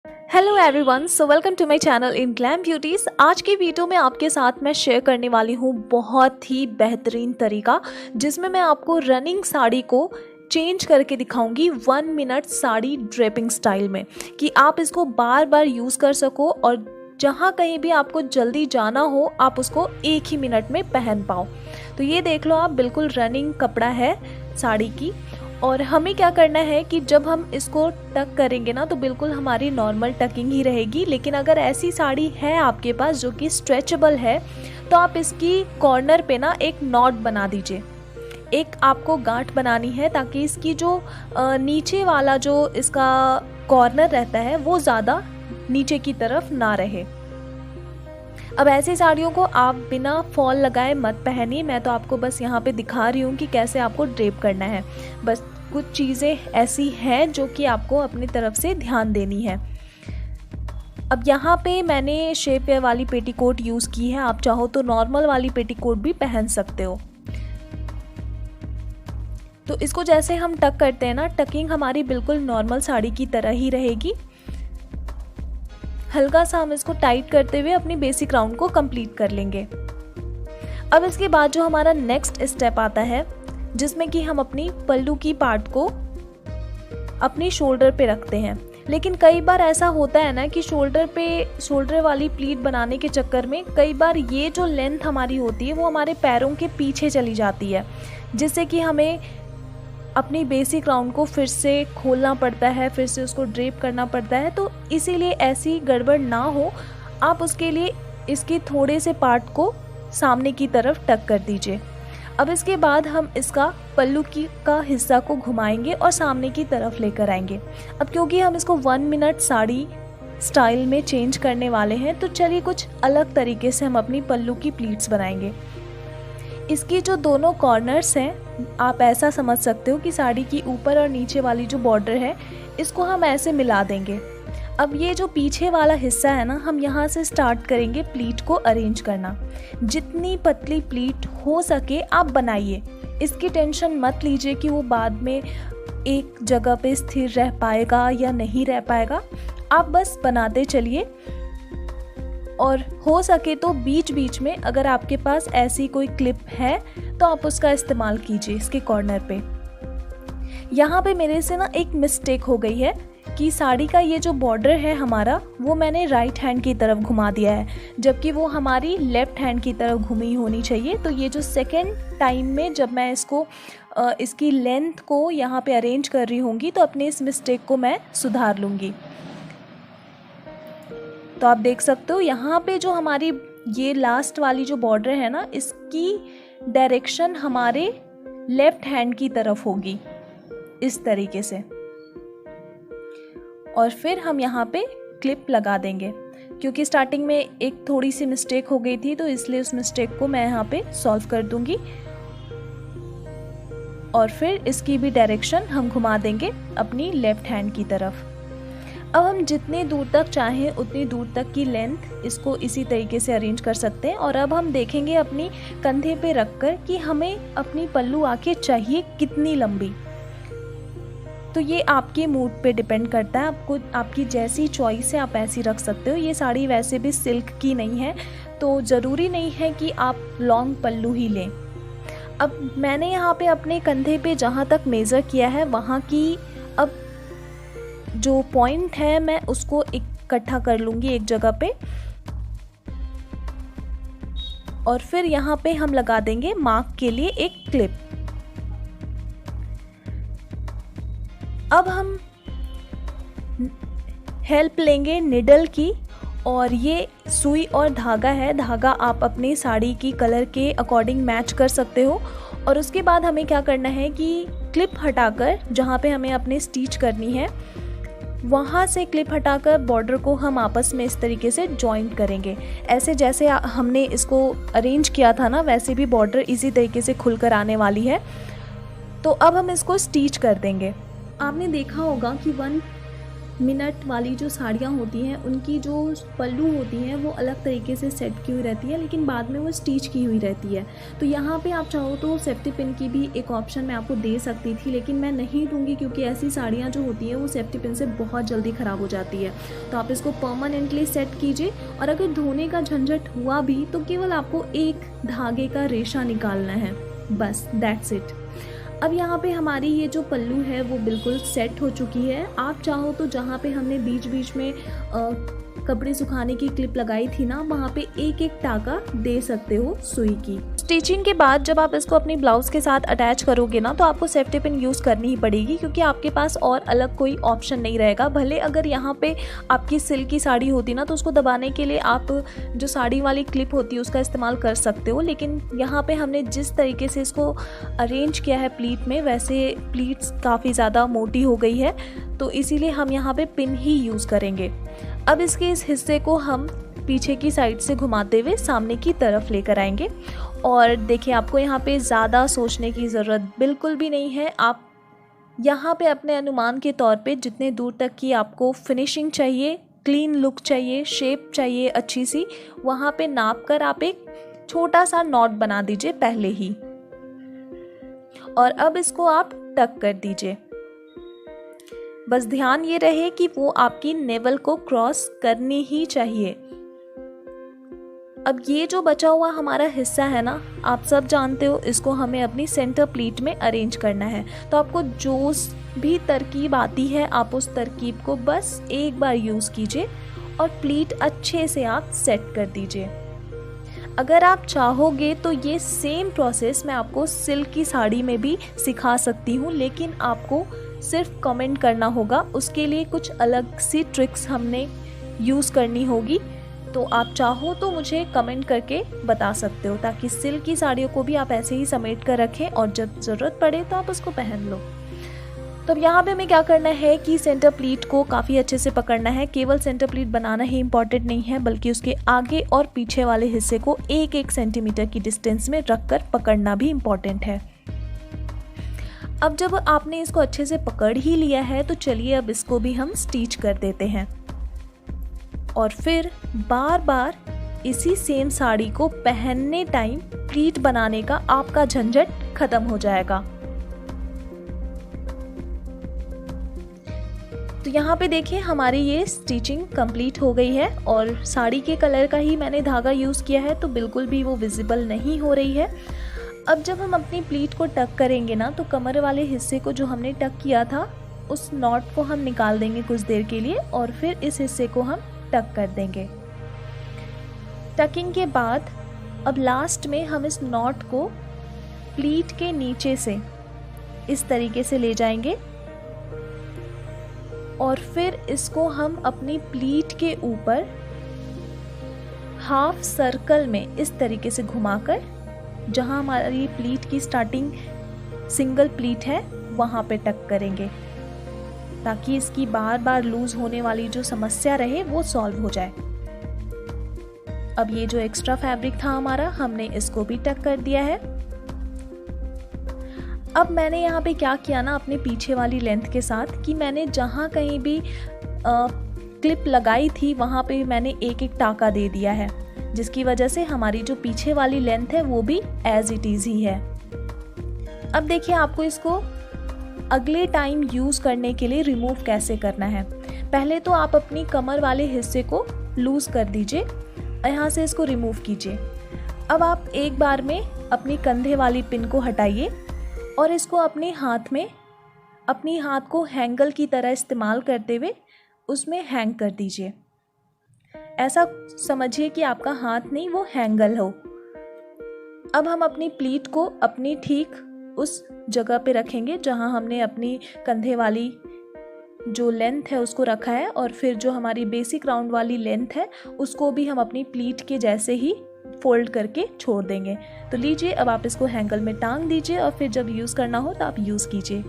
Hello everyone, so welcome to my channel in glam beauties. आज की video में आपके साथ मैं शेयर करने वाली हूँ बहुत ही बेहतरीन तरीका, जिसमें मैं आपको रनिंग साड़ी को चेंज करके दिखाऊंगी 1 मिनट साड़ी ड्रेपिंग स्टाइल में, कि आप इसको बार बार यूज़ कर सको और जहाँ कहीं भी आपको जल्दी जाना हो आप उसको 1 ही मिनट में पहन पाओ। तो ये देख लो, आप बिल्कुल रनिंग कपड़ा है साड़ी की। और हमें क्या करना है कि जब हम इसको टक करेंगे ना, तो बिल्कुल हमारी नॉर्मल टकिंग ही रहेगी। लेकिन अगर ऐसी साड़ी है आपके पास जो कि स्ट्रेचेबल है, तो आप इसकी कॉर्नर पे ना एक नॉट बना दीजिए। एक आपको गांठ बनानी है ताकि इसकी जो नीचे वाला जो इसका कॉर्नर रहता है वो ज़्यादा नीचे की तरफ ना रहे। अब ऐसी साड़ियों को आप बिना फॉल लगाए मत पहनिए। मैं तो आपको बस यहाँ पे दिखा रही हूँ कि कैसे आपको ड्रेप करना है। बस कुछ चीज़ें ऐसी हैं जो कि आपको अपनी तरफ से ध्यान देनी है। अब यहाँ पे मैंने शेप वेयर वाली पेटीकोट यूज़ की है। आप चाहो तो नॉर्मल वाली पेटीकोट भी पहन सकते हो। तो इसको जैसे हम टक करते हैं ना, टकिंग हमारी बिल्कुल नॉर्मल साड़ी की तरह ही रहेगी। हल्का सा हम इसको टाइट करते हुए अपनी बेसिक राउंड को कंप्लीट कर लेंगे। अब इसके बाद जो हमारा नेक्स्ट स्टेप आता है, जिसमें कि हम अपनी पल्लू की पार्ट को अपनी शोल्डर पे रखते हैं। लेकिन कई बार ऐसा होता है ना कि शोल्डर वाली प्लीट बनाने के चक्कर में कई बार ये जो लेंथ हमारी होती है वो हमारे पैरों के पीछे चली जाती है, जिससे कि हमें अपनी बेसिक राउंड को फिर से खोलना पड़ता है, फिर से उसको ड्रेप करना पड़ता है। तो इसीलिए ऐसी गड़बड़ ना हो, आप उसके लिए इसके थोड़े से पार्ट को सामने की तरफ टक कर दीजिए। अब इसके बाद हम इसका पल्लू का हिस्सा को घुमाएंगे और सामने की तरफ लेकर आएंगे। अब क्योंकि हम इसको 1 मिनट साड़ी स्टाइल में चेंज करने वाले हैं, तो चलिए कुछ अलग तरीके से हम अपनी पल्लू की प्लीट्स बनाएंगे। इसकी जो दोनों कॉर्नर्स हैं, आप ऐसा समझ सकते हो कि साड़ी की ऊपर और नीचे वाली जो बॉर्डर है, इसको हम ऐसे मिला देंगे। अब ये जो पीछे वाला हिस्सा है ना, हम यहाँ से स्टार्ट करेंगे प्लीट को अरेंज करना। जितनी पतली प्लीट हो सके आप बनाइए। इसकी टेंशन मत लीजिए कि वो बाद में एक जगह पे स्थिर रह पाएगा या नहीं रह पाएगा। आप बस बनाते चलिए, और हो सके तो बीच बीच में अगर आपके पास ऐसी कोई क्लिप है तो आप उसका इस्तेमाल कीजिए इसके कॉर्नर पे। यहाँ पे मेरे से ना एक मिस्टेक हो गई है कि साड़ी का ये जो बॉर्डर है हमारा, वो मैंने राइट हैंड की तरफ घुमा दिया है, जबकि वो हमारी लेफ़्ट हैंड की तरफ घुमी होनी चाहिए। तो ये जो सेकेंड टाइम में जब मैं इसको इसकी लेंथ को यहाँ पे अरेंज कर रही होंगी, तो अपने इस मिस्टेक को मैं सुधार लूँगी। तो आप देख सकते हो यहाँ पे जो हमारी ये लास्ट वाली जो बॉर्डर है ना, इसकी डायरेक्शन हमारे लेफ्ट हैंड की तरफ होगी इस तरीके से। और फिर हम यहाँ पे क्लिप लगा देंगे। क्योंकि स्टार्टिंग में एक थोड़ी सी मिस्टेक हो गई थी, तो इसलिए उस मिस्टेक को मैं यहाँ पे सॉल्व कर दूंगी। और फिर इसकी भी डायरेक्शन हम घुमा देंगे अपनी लेफ्ट हैंड की तरफ। अब हम जितनी दूर तक चाहें उतनी दूर तक की लेंथ इसको इसी तरीके से अरेंज कर सकते हैं। और अब हम देखेंगे अपनी कंधे पे रखकर कि हमें अपनी पल्लू आके चाहिए कितनी लंबी। तो ये आपके मूड पे डिपेंड करता है, आपको आपकी जैसी चॉइस है आप ऐसी रख सकते हो। ये साड़ी वैसे भी सिल्क की नहीं है, तो ज़रूरी नहीं है कि आप लॉन्ग पल्लू ही लें। अब मैंने यहाँ पे अपने कंधे पे जहाँ तक मेज़र किया है, वहाँ की अब जो पॉइंट है मैं उसको इकट्ठा कर लूँगी एक जगह पे। और फिर यहाँ पे हम लगा देंगे मार्क के लिए एक क्लिप। अब हम हेल्प लेंगे निडल की, और ये सुई और धागा है। धागा आप अपनी साड़ी की कलर के अकॉर्डिंग मैच कर सकते हो। और उसके बाद हमें क्या करना है कि क्लिप हटाकर जहाँ पे हमें अपने स्टिच करनी है, वहाँ से क्लिप हटाकर बॉर्डर को हम आपस में इस तरीके से जॉइंट करेंगे। ऐसे जैसे हमने इसको अरेंज किया था ना, वैसे भी बॉर्डर इसी तरीके से खुलकर आने वाली है। तो अब हम इसको स्टिच कर देंगे। आपने देखा होगा कि मिनट वाली जो साड़ियाँ होती हैं उनकी जो पल्लू होती हैं वो अलग तरीके से सेट की हुई रहती है, लेकिन बाद में वो स्टिच की हुई रहती है। तो यहाँ पे आप चाहो तो सेफ्टी पिन की भी एक ऑप्शन मैं आपको दे सकती थी, लेकिन मैं नहीं दूंगी क्योंकि ऐसी साड़ियाँ जो होती हैं वो सेफ्टी पिन से बहुत जल्दी ख़राब हो जाती है। तो आप इसको परमानेंटली सेट कीजिए, और अगर धोने का झंझट हुआ भी तो केवल आपको एक धागे का रेशा निकालना है, बस दैट्स इट। अब यहाँ पे हमारी ये जो पल्लू है वो बिल्कुल सेट हो चुकी है। आप चाहो तो जहाँ पे हमने बीच बीच में कपड़े सुखाने की क्लिप लगाई थी ना, वहाँ पे एक एक टाका दे सकते हो सुई की। स्टिचिंग के बाद जब आप इसको अपनी ब्लाउज़ के साथ अटैच करोगे ना, तो आपको सेफ्टी पिन यूज़ करनी ही पड़ेगी, क्योंकि आपके पास और अलग कोई ऑप्शन नहीं रहेगा। भले अगर यहाँ पे आपकी सिल्क की साड़ी होती ना, तो उसको दबाने के लिए आप जो साड़ी वाली क्लिप होती है उसका इस्तेमाल कर सकते हो, लेकिन यहाँ पे हमने जिस तरीके से इसको अरेंज किया है प्लीट में, वैसे प्लीट्स काफ़ी ज़्यादा मोटी हो गई है, तो इसीलिए हम यहाँ पे पिन ही यूज़ करेंगे। अब इसके इस हिस्से को हम पीछे की साइड से घुमाते हुए सामने की तरफ लेकर आएंगे। और देखिए, आपको यहाँ पे ज़्यादा सोचने की ज़रूरत बिल्कुल भी नहीं है। आप यहाँ पे अपने अनुमान के तौर पे जितने दूर तक की आपको फिनिशिंग चाहिए, क्लीन लुक चाहिए, शेप चाहिए अच्छी सी, वहाँ पे नाप कर आप एक छोटा सा नॉट बना दीजिए पहले ही, और अब इसको आप टक कर दीजिए। बस ध्यान ये रहे कि वो आपकी नेवल को क्रॉस करनी ही चाहिए। अब ये जो बचा हुआ हमारा हिस्सा है ना, आप सब जानते हो, इसको हमें अपनी सेंटर प्लीट में अरेंज करना है। तो आपको जो भी तरकीब आती है आप उस तरकीब को बस एक बार यूज़ कीजिए और प्लीट अच्छे से आप सेट कर दीजिए। अगर आप चाहोगे तो ये सेम प्रोसेस मैं आपको सिल्क की साड़ी में भी सिखा सकती हूँ, लेकिन आपको सिर्फ कमेंट करना होगा। उसके लिए कुछ अलग सी ट्रिक्स हमने यूज़ करनी होगी, तो आप चाहो तो मुझे कमेंट करके बता सकते हो, ताकि सिल्क की साड़ियों को भी आप ऐसे ही समेट कर रखें और जब ज़रूरत पड़े तो आप उसको पहन लो। तो यहाँ पे हमें क्या करना है कि सेंटर प्लीट को काफ़ी अच्छे से पकड़ना है। केवल सेंटर प्लीट बनाना ही इम्पॉर्टेंट नहीं है, बल्कि उसके आगे और पीछे वाले हिस्से को एक एक सेंटीमीटर की डिस्टेंस में रख कर पकड़ना भी इम्पॉर्टेंट है। अब जब आपने इसको अच्छे से पकड़ ही लिया है, तो चलिए अब इसको भी हम स्टिच कर देते हैं, और फिर बार बार इसी सेम साड़ी को पहनने टाइम प्लीट बनाने का आपका झंझट खत्म हो जाएगा। तो यहाँ पे देखिए, हमारी ये स्टिचिंग कंप्लीट हो गई है, और साड़ी के कलर का ही मैंने धागा यूज़ किया है, तो बिल्कुल भी वो विजिबल नहीं हो रही है। अब जब हम अपनी प्लीट को टक करेंगे ना, तो कमर वाले हिस्से को जो हमने टक किया था उस नॉट को हम निकाल देंगे कुछ देर के लिए, और फिर इस हिस्से को हम टक कर देंगे। टकिंग के बाद अब लास्ट में हम इस नॉट को प्लीट के नीचे से इस तरीके से ले जाएंगे, और फिर इसको हम अपनी प्लीट के ऊपर हाफ सर्कल में इस तरीके से घुमाकर, जहां हमारी प्लीट की स्टार्टिंग सिंगल प्लीट है वहां पे टक करेंगे, ताकि इसकी बार बार लूज होने वाली जो समस्या रहे वो सॉल्व हो जाए। अब ये जो एक्स्ट्रा फैब्रिक था हमारा, हमने इसको भी टक कर दिया है। अब मैंने यहाँ पे क्या किया ना, अपने पीछे वाली लेंथ के साथ, कि मैंने जहाँ कहीं भी क्लिप लगाई थी वहाँ पे मैंने एक एक टाका दे दिया है, जिसकी वजह से हमारी जो पीछे वाली लेंथ है वो भी एज इट इज़ ही है। अब देखिए, आपको इसको अगले टाइम यूज़ करने के लिए रिमूव कैसे करना है। पहले तो आप अपनी कमर वाले हिस्से को लूज़ कर दीजिए, यहाँ से इसको रिमूव कीजिए। अब आप एक बार में अपनी कंधे वाली पिन को हटाइए और इसको अपने हाथ में, अपनी हाथ को हैंगल की तरह इस्तेमाल करते हुए उसमें हैंग कर दीजिए। ऐसा समझिए कि आपका हाथ नहीं, वो हैंगल हो। अब हम अपनी प्लीट को अपनी ठीक उस जगह पे रखेंगे जहां हमने अपनी कंधे वाली जो लेंथ है उसको रखा है, और फिर जो हमारी बेसिक राउंड वाली लेंथ है उसको भी हम अपनी प्लीट के जैसे ही फोल्ड करके छोड़ देंगे। तो लीजिए, अब आप इसको हैंगल में टांग दीजिए, और फिर जब यूज़ करना हो तो आप यूज़ कीजिए।